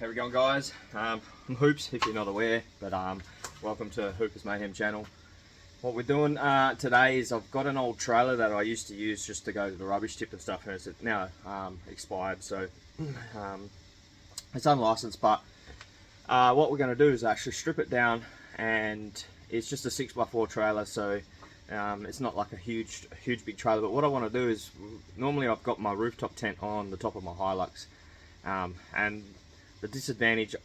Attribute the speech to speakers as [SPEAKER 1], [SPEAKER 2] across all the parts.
[SPEAKER 1] How we going, guys? I'm Hoops, if you're not aware, but welcome to Hooper's Mayhem channel. What we're doing today is I've got an old trailer that I used to use just to go to the rubbish tip and stuff, and it's now expired, so it's unlicensed. But what we're going to do is actually strip it down, and it's just a 6x4 trailer, so it's not like a huge big trailer. But what I want to do is, normally I've got my rooftop tent on the top of my Hilux, and the disadvantage,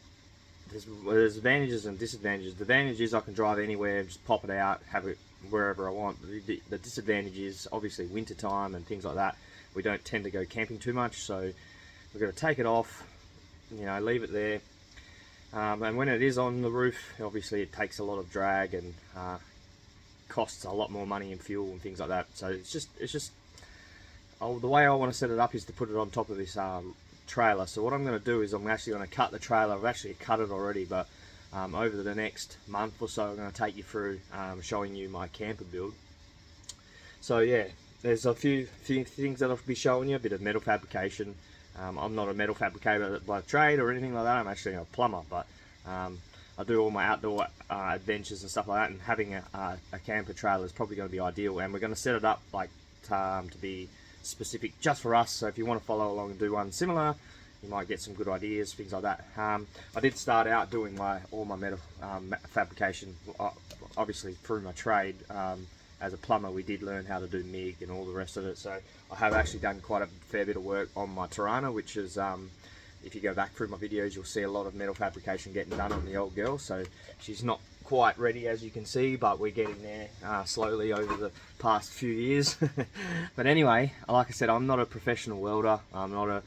[SPEAKER 1] there's advantages and disadvantages. The advantage is I can drive anywhere, just pop it out, have it wherever I want. The disadvantage is obviously winter time and things like that. We don't tend to go camping too much, so we're going to take it off, you know, leave it there. And when it is on the roof, obviously it takes a lot of drag and costs a lot more money in fuel and things like that. So it's just the way I want to set it up is to put it on top of this trailer. So what I'm going to do is I'm actually going to cut the trailer. I've actually cut it already, but over the next month or so I'm going to take you through showing you my camper build. So yeah, there's a few things that I'll be showing you. A bit of metal fabrication. I'm not a metal fabricator by trade or anything like that. I'm actually a plumber, but I do all my outdoor adventures and stuff like that, and having a camper trailer is probably going to be ideal. And we're going to set it up like to be specific just for us, so if you want to follow along and do one similar, you might get some good ideas, things like that. I did start out doing all my metal fabrication, obviously through my trade. As a plumber, we did learn how to do MIG and all the rest of it, so I have actually done quite a fair bit of work on my Tirana, which is, if you go back through my videos, you'll see a lot of metal fabrication getting done on the old girl. So she's not quite ready, as you can see, but we're getting there slowly over the past few years. But anyway, like I said, I'm not a professional welder. I'm not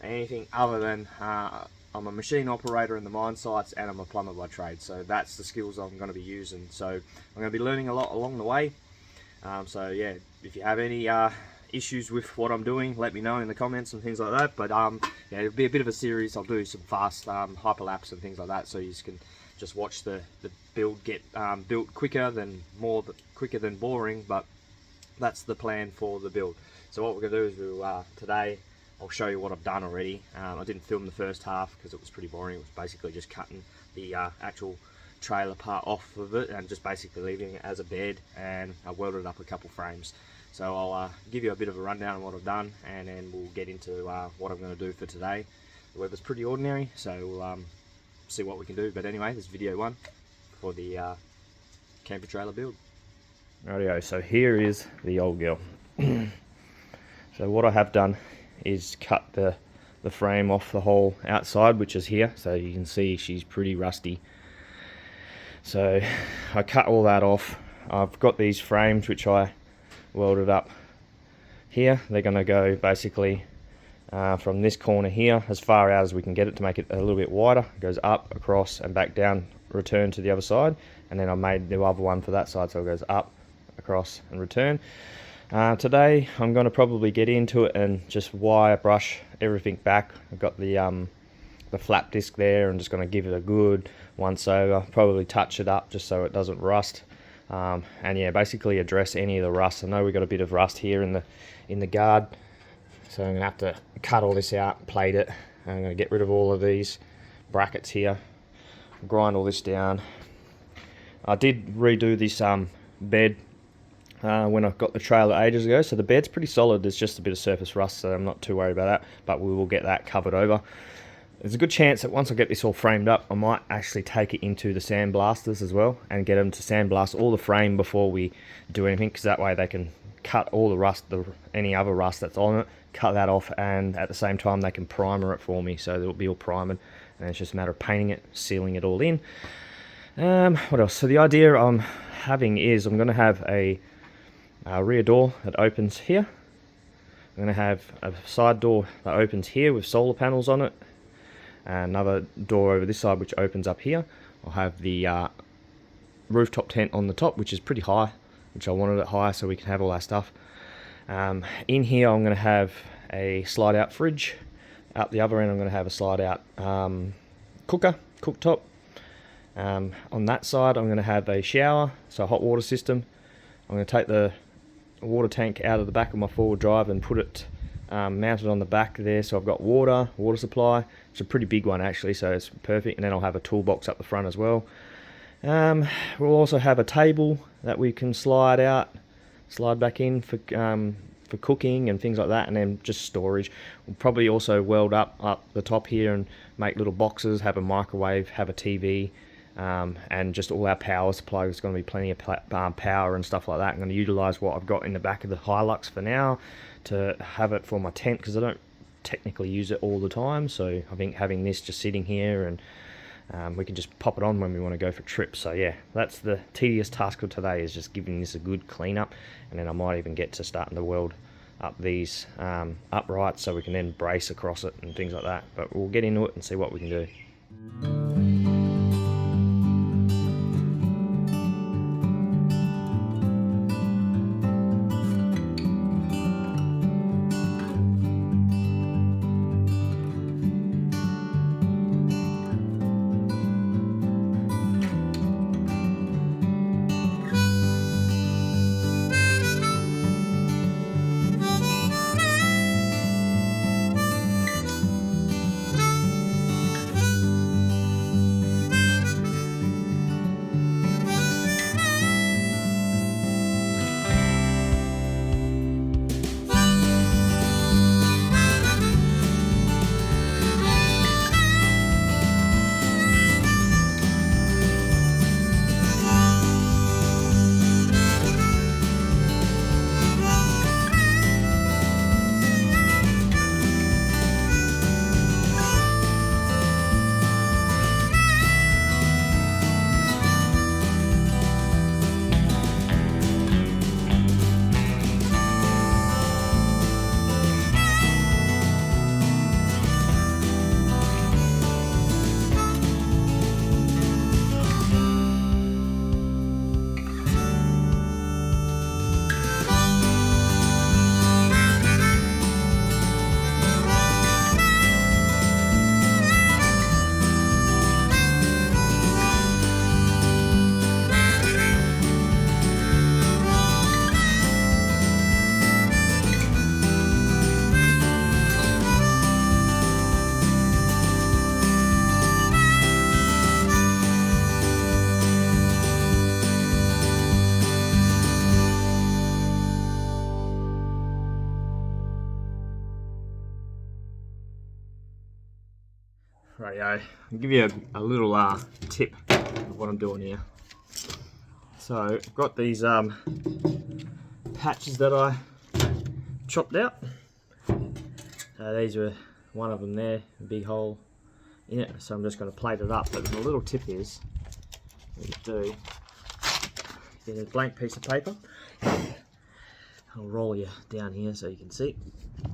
[SPEAKER 1] anything other than I'm a machine operator in the mine sites, and I'm a plumber by trade. So that's the skills I'm going to be using. So I'm going to be learning a lot along the way. So yeah, if you have any issues with what I'm doing, let me know in the comments and things like that. But yeah, it'll be a bit of a series. I'll do some fast hyperlapse and things like that, so you can just watch the build get built quicker than boring. But that's the plan for the build. So what we're gonna do is today I'll show you what I've done already. I didn't film the first half because it was pretty boring. It was basically just cutting the actual trailer part off of it and just basically leaving it as a bed, and I welded up a couple frames. So I'll give you a bit of a rundown on what I've done, and then we'll get into what I'm going to do for today. The weather's pretty ordinary, so we'll see what we can do. But anyway, this is video one for the camper trailer build. Rightio, so here is the old girl. So what I have done is cut the frame off the whole outside, which is here. So you can see she's pretty rusty. So I cut all that off. I've got these frames which I welded up here. They're going to go basically from this corner here as far out as we can get it to make it a little bit wider. It goes up, across and back down, return to the other side, and then I made the other one for that side, so it goes up, across and return. Today I'm going to probably get into it and just wire brush everything back. I've got the flap disc there. I'm just going to give it a good once over, probably touch it up just so it doesn't rust. And yeah, basically address any of the rust. I know we've got a bit of rust here in the guard, so I'm gonna have to cut all this out, plate it. I'm gonna get rid of all of these brackets here, grind all this down. I did redo this bed when I got the trailer ages ago, so the bed's pretty solid. There's just a bit of surface rust, so I'm not too worried about that, but we will get that covered over. There's a good chance that once I get this all framed up, I might actually take it into the sandblasters as well and get them to sandblast all the frame before we do anything, because that way they can cut all the rust, any other rust that's on it, cut that off, and at the same time they can primer it for me, so it'll be all primed, and it's just a matter of painting it, sealing it all in. What else? So the idea I'm having is I'm going to have a rear door that opens here. I'm going to have a side door that opens here with solar panels on it. Another door over this side which opens up here. I'll have the rooftop tent on the top, which is pretty high, which I wanted it high so we can have all our stuff. In here I'm going to have a slide out fridge. Out the other end I'm going to have a slide out cooktop. On that side I'm going to have a shower, so a hot water system. I'm going to take the water tank out of the back of my four-wheel drive and put it mounted on the back there, so I've got water supply. It's a pretty big one actually, so it's perfect. And then I'll have a toolbox up the front as well. We'll also have a table that we can slide back in for cooking and things like that, and then just storage. We'll probably also weld up the top here and make little boxes, have a microwave, have a TV, and just all our power supply. There's going to be plenty of power and stuff like that. I'm going to utilize what I've got in the back of the Hilux for now to have it for my tent, because I don't technically use it all the time, so I think having this just sitting here, and we can just pop it on when we want to go for trips. So yeah, that's the tedious task of today, is just giving this a good clean up, and then I might even get to starting to weld up these uprights so we can then brace across it and things like that. But we'll get into it and see what we can do. Rightio, I'll give you a little tip of what I'm doing here. So I've got these patches that I chopped out. These were one of them there, a big hole in it, so I'm just going to plate it up. But the little tip is, what you do, get a blank piece of paper. I'll roll you down here so you can see.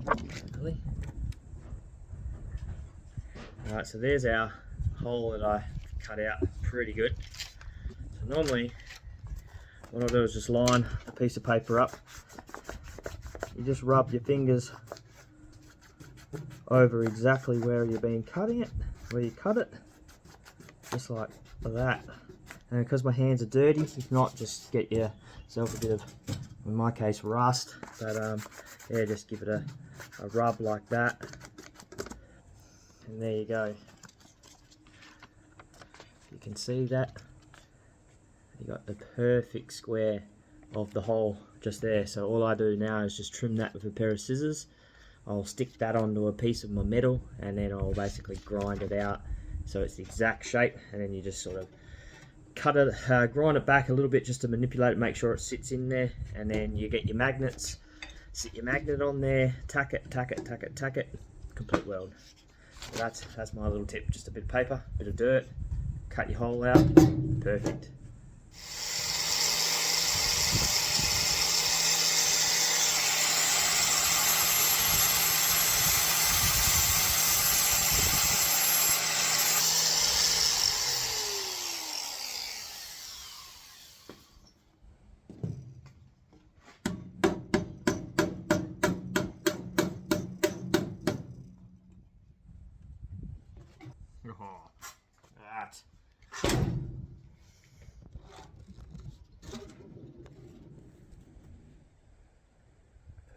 [SPEAKER 1] Hopefully. Alright, so there's our hole that I cut out pretty good. So normally what I'll do is just line a piece of paper up. You just rub your fingers over exactly where you've been cutting it, where you cut it, just like that. And because my hands are dirty, if not, just get yourself a bit of, in my case, rust. But yeah, just give it a rub like that. And there you go. You can see that. You got the perfect square of the hole just there. So all I do now is just trim that with a pair of scissors. I'll stick that onto a piece of my metal, and then I'll basically grind it out so it's the exact shape. And then you just sort of cut it, grind it back a little bit just to manipulate it, make sure it sits in there. And then you get your magnets, sit your magnet on there, tack it, tack it, tack it, tack it, complete weld. So that's my little tip. Just a bit of paper, a bit of dirt, cut your hole out, perfect. Oh, that.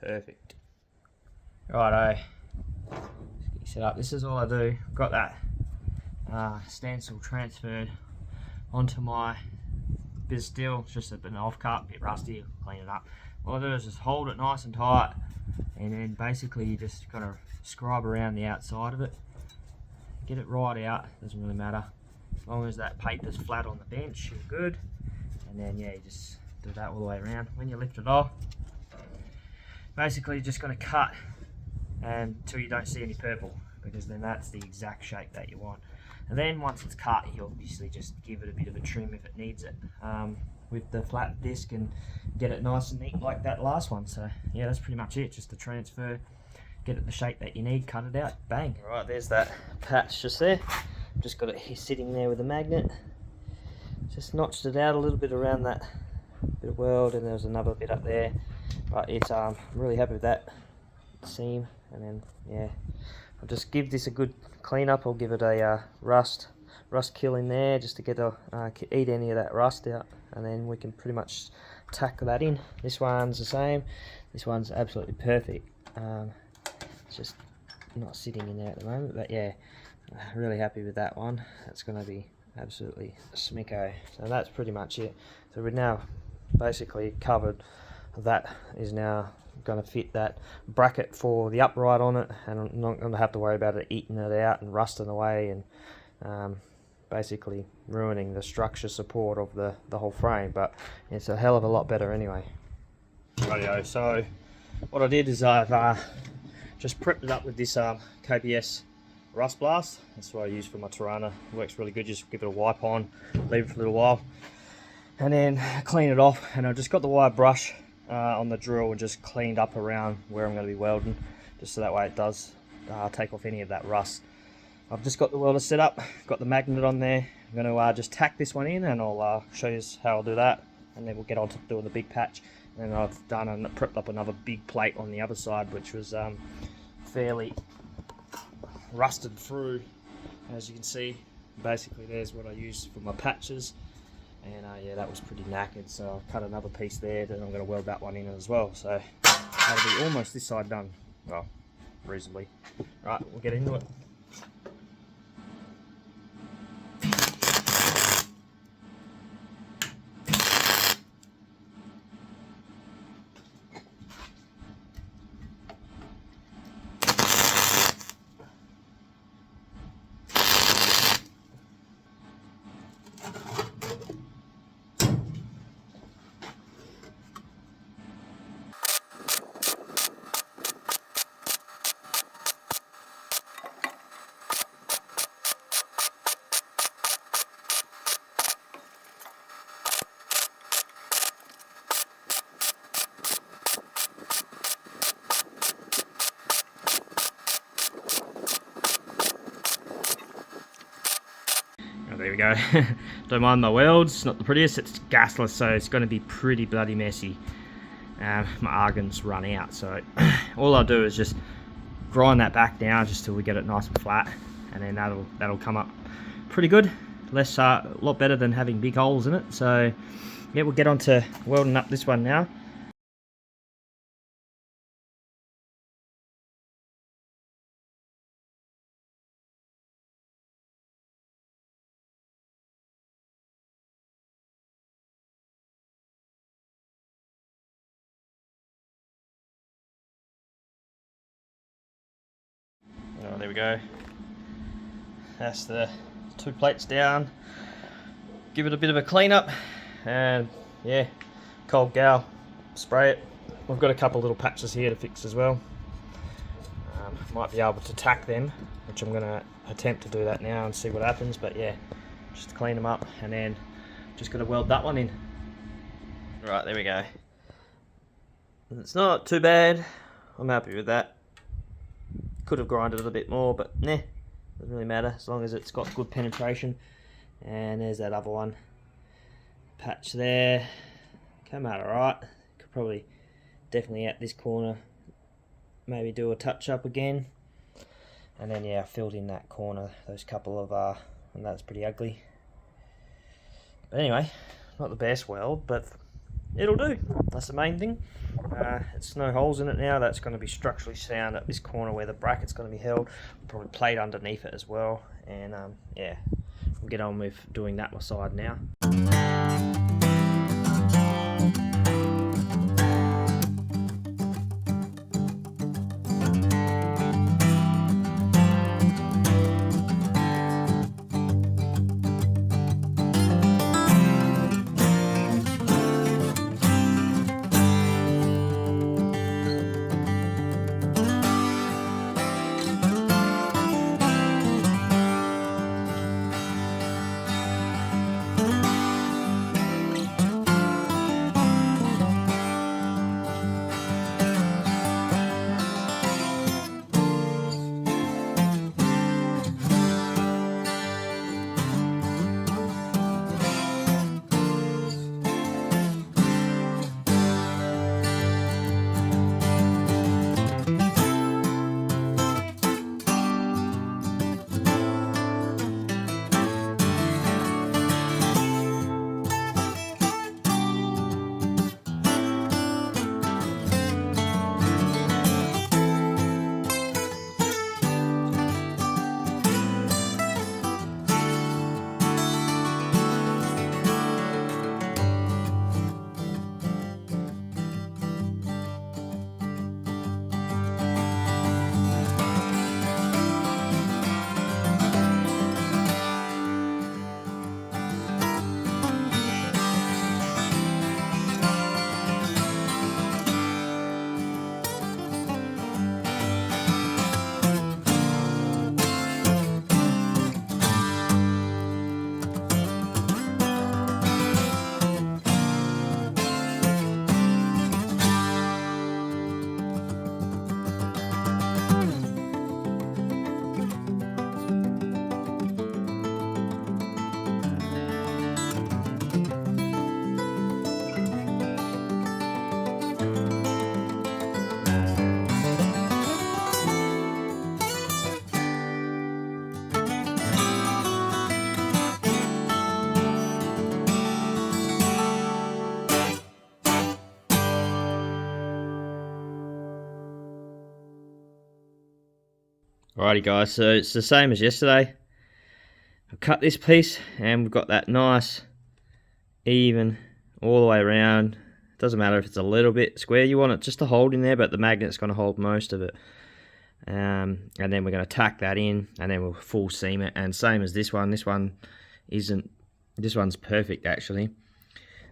[SPEAKER 1] Perfect. Righto, set up. This is all I do. I've got that stencil transferred onto my bit of steel. It's just a bit off cut, a bit rusty. Clean it up. All I do is just hold it nice and tight, and then basically you just gotta scribe around the outside of it. Get it right out. Doesn't really matter as long as that paper's flat on the bench. You're good. And then yeah, you just do that all the way around. When you lift it off, basically you're just gonna cut until you don't see any purple, because then that's the exact shape that you want. And then once it's cut, you obviously just give it a bit of a trim if it needs it with the flat disc, and get it nice and neat like that last one. So yeah, that's pretty much it. Just to transfer, get it the shape that you need, cut it out, bang. Right, there's that patch just there. Just got it here sitting there with a magnet. Just notched it out a little bit around that bit of weld, and there's another bit up there. But it's I'm really happy with that seam. And then yeah, I'll just give this a good clean up. I'll give it a rust kill in there, just to get eat any of that rust out, and then we can pretty much tack that in. This one's the same. This one's absolutely perfect. It's just not sitting in there at the moment, but yeah, really happy with that one. That's going to be absolutely smicko. So that's pretty much it. So we're now basically covered. That is now going to fit that bracket for the upright on it, and I'm not going to have to worry about it eating it out and rusting away and basically ruining the structure support of the whole frame. But it's a hell of a lot better anyway. Rightio, so what I did is I've just prepped it up with this KPS rust blast. That's what I use for my Tirana. It works really good. Just give it a wipe on, leave it for a little while, and then clean it off. And I just got the wire brush on the drill and just cleaned up around where I'm going to be welding, just so that way it does take off any of that rust. I've just got the welder set up, got the magnet on there. I'm going to just tack this one in, and I'll show you how I'll do that, and then we'll get on to doing the big patch. And I've done and prepped up another big plate on the other side, which was fairly rusted through, as you can see. Basically there's what I use for my patches, and yeah, that was pretty knackered, so I've cut another piece there. Then I'm going to weld that one in as well, so that'll be almost this side done, well, reasonably. Right, we'll get into it. There we go. Don't mind my welds, it's not the prettiest, it's gasless, so it's going to be pretty bloody messy. My argon's run out, so all I'll do is just grind that back now just till we get it nice and flat, and then that'll come up pretty good. A lot better than having big holes in it. So yeah, we'll get on to welding up this one now. Oh, there we go. That's the two plates down. Give it a bit of a clean up, and yeah, cold gal, spray it. We've got a couple little patches here to fix as well. Might be able to tack them, which I'm going to attempt to do that now and see what happens. But yeah, just to clean them up, and then just going to weld that one in. Right, there we go. It's not too bad. I'm happy with that. Could have grinded it a bit more, but nah, doesn't really matter as long as it's got good penetration. And there's that other one. Patch there. Come out alright. Could probably definitely at this corner maybe do a touch up again. And then yeah, I filled in that corner, those couple of and that's pretty ugly. But anyway, not the best weld, but it'll do. That's the main thing. It's no holes in it now. That's going to be structurally sound at this corner where the bracket's going to be held. Probably plate underneath it as well. And yeah, we'll get on with doing that side now. Alrighty guys, so it's the same as yesterday. I've cut this piece and we've got that nice, even, all the way around. It doesn't matter if it's a little bit square, you want it just to hold in there, but the magnet's going to hold most of it. And then we're going to tack that in and then we'll full seam it. And same as this one isn't, this one's perfect actually.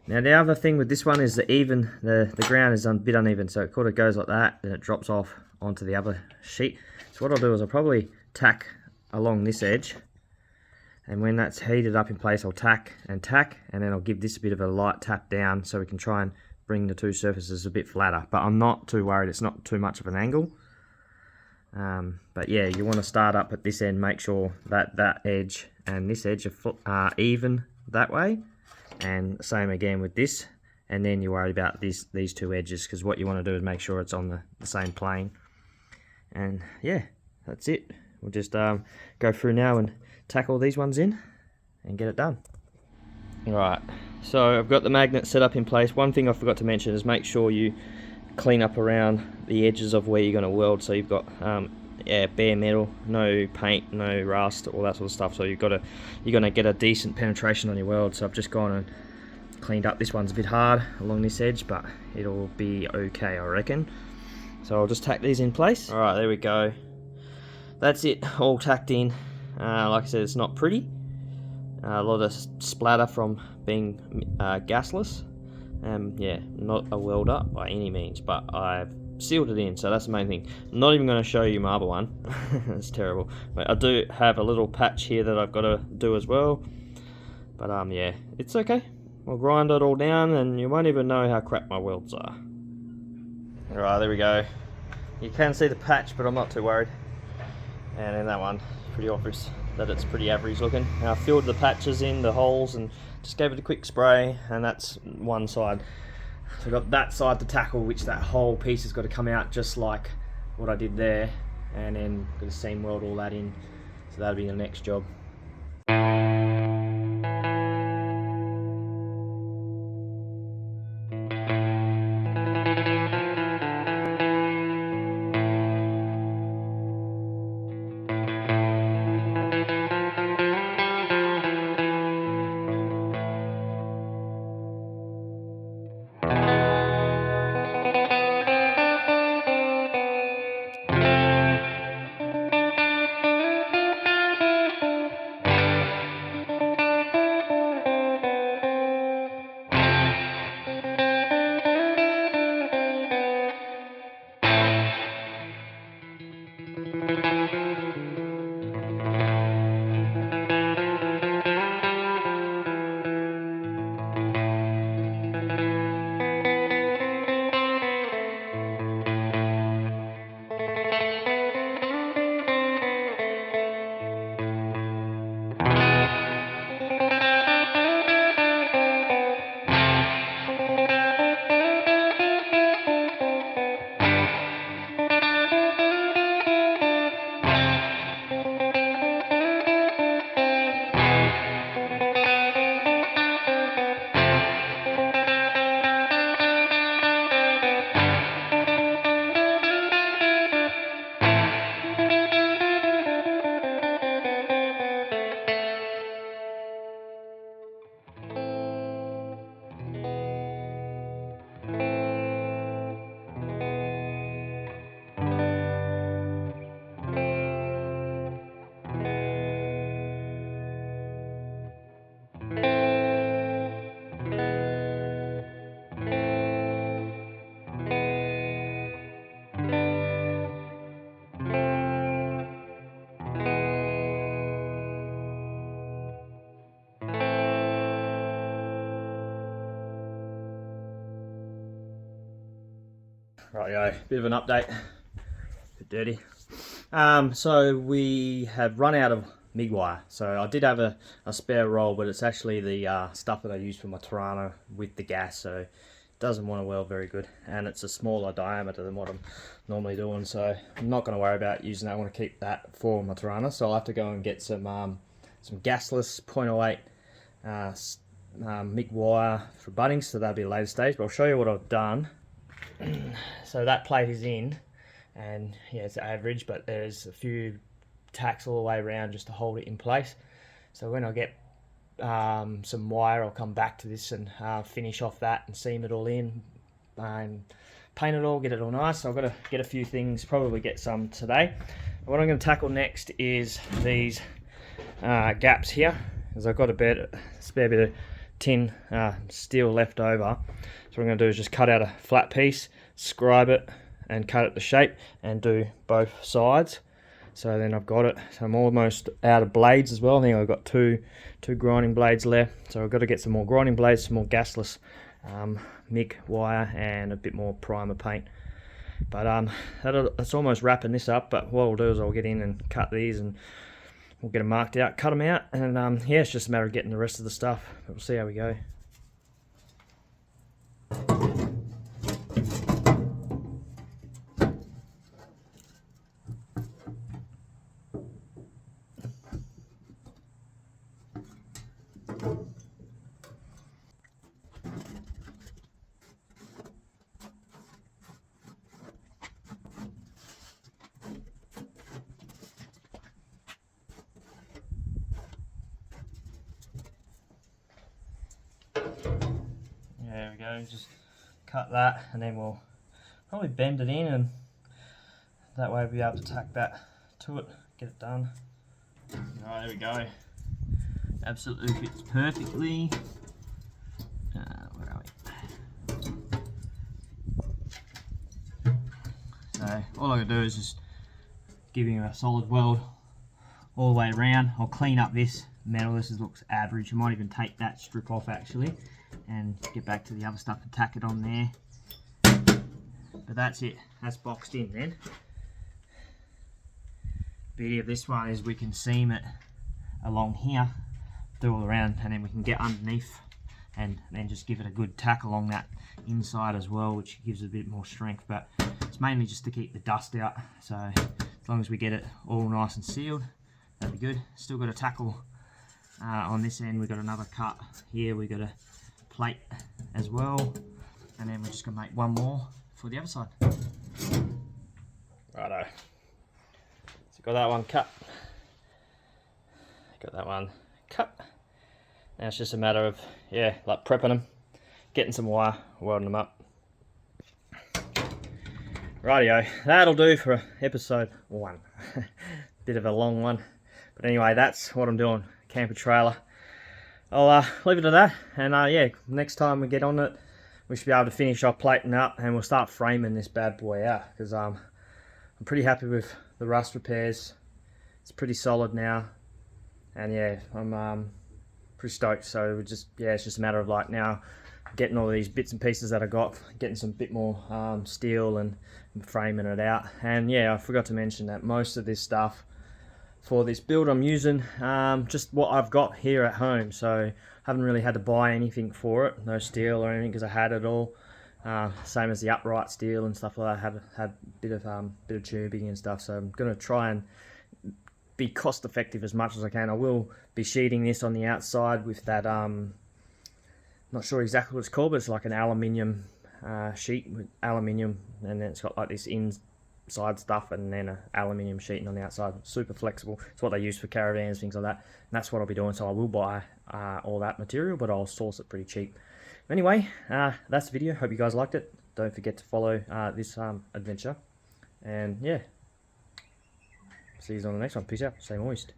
[SPEAKER 1] Now the other thing with this one is that even the ground is a bit uneven, so it kind of goes like that and it drops off onto the other sheet. So what I'll do is I'll probably tack along this edge, and when that's heated up in place I'll tack, and then I'll give this a bit of a light tap down so we can try and bring the two surfaces a bit flatter. But I'm not too worried, it's not too much of an angle. But yeah, you want to start up at this end, make sure that that edge and this edge are even that way, and same again with this, and then you worry about these two edges, because what you want to do is make sure it's on the same plane. And yeah, that's it. We'll just go through now and tack all these ones in and get it done. Alright, so I've got the magnet set up in place. One thing I forgot to mention is make sure you clean up around the edges of where you're going to weld, so you've got yeah, bare metal, no paint, no rust, all that sort of stuff. So you're going to get a decent penetration on your weld. So I've just gone and cleaned up. This one's a bit hard along this edge, but it'll be okay, I reckon. So I'll just tack these in place. All right, there we go. That's it, all tacked in. Like I said, it's not pretty. A lot of splatter from being gasless. Yeah, not a welder by any means, but I've sealed it in, so that's the main thing. I'm not even going to show you my other one. It's terrible. But I do have a little patch here that I've got to do as well. But yeah, it's okay. I'll grind it all down and you won't even know how crap my welds are. Alright, there we go. You can see the patch, but I'm not too worried. And in that one, pretty obvious that it's pretty average looking. Now I filled the patches in, the holes, and just gave it a quick spray, and that's one side. So I've got that side to tackle, which that whole piece has got to come out just like what I did there, and then got to seam weld all that in. So that'll be the next job. Rightio, bit of an update. Bit dirty. So we have run out of MIG wire. So I did have a spare roll, but it's actually the stuff that I use for my Tirana with the gas, so it doesn't want to weld very good, and it's a smaller diameter than what I'm normally doing, so I'm not going to worry about using that. I want to keep that for my Tirana, so I'll have to go and get some gasless 0.08 MIG wire for buddings, so that'll be a later stage, but I'll show you what I've done. So that plate is in, and yeah, it's average, but there's a few tacks all the way around just to hold it in place. So when I get some wire, I'll come back to this and finish off that and seam it all in and paint it all, get it all nice. So I've got to get a few things, probably get some today. What I'm going to tackle next is these gaps here, because I've got a spare bit of tin steel left over. So what I'm going to do is just cut out a flat piece, scribe it and cut it to shape and do both sides. So then I've got it. So I'm almost out of blades as well. I think I've got two grinding blades left. So I've got to get some more grinding blades, some more gasless MIG wire, and a bit more primer paint. But that's almost wrapping this up. But what I'll do is I'll get in and cut these, and we'll get them marked out, cut them out, and yeah, it's just a matter of getting the rest of the stuff. But we'll see how we go. There we go, just cut that, and then we'll probably bend it in, and that way we'll be able to tack that to it, get it done. Alright, there we go. Absolutely fits perfectly. Where are we? So all I'm going to do is just give you a solid weld all the way around. I'll clean up this metal. This looks average. I might even take that strip off actually and get back to the other stuff and tack it on there. But that's it. That's boxed in then. The beauty of this one is we can seam it along here, do all around, and then we can get underneath and then just give it a good tack along that inside as well, which gives it a bit more strength. But it's mainly just to keep the dust out. So as long as we get it all nice and sealed, that'd be good. Still got to tackle on this end. We've got another cut here. We've got a plate as well, and then we're just gonna make one more for the other side. Righto. So got that one cut. Got that one cut. Now it's just a matter of, yeah, like prepping them, getting some wire, welding them up. Rightio, that'll do for episode 1. Bit of a long one, but anyway, that's what I'm doing. Camper trailer. I'll leave it at that, and yeah, next time we get on it, we should be able to finish off plating up, and we'll start framing this bad boy out, because I'm pretty happy with the rust repairs. It's pretty solid now, and yeah, I'm pretty stoked. So it's just a matter of like now getting all these bits and pieces that I got, getting some bit more steel and framing it out. And yeah, I forgot to mention that most of this stuff for this build I'm using just what I've got here at home, so I haven't really had to buy anything for it, no steel or anything, because I had it all. Same as the upright steel and stuff like that. I had a bit of tubing and stuff, so I'm going to try and be cost effective as much as I can. I will be sheeting this on the outside with that not sure exactly what it's called, but it's like an aluminium sheet with aluminium, and then it's got like this inside stuff and then an aluminium sheeting on the outside. Super flexible. It's what they use for caravans, things like that, and that's what I'll be doing. So I will buy all that material, but I'll source it pretty cheap. Anyway, that's the video. Hope you guys liked it. Don't forget to follow this adventure, and yeah, see you on the next one. Peace out. Stay moist.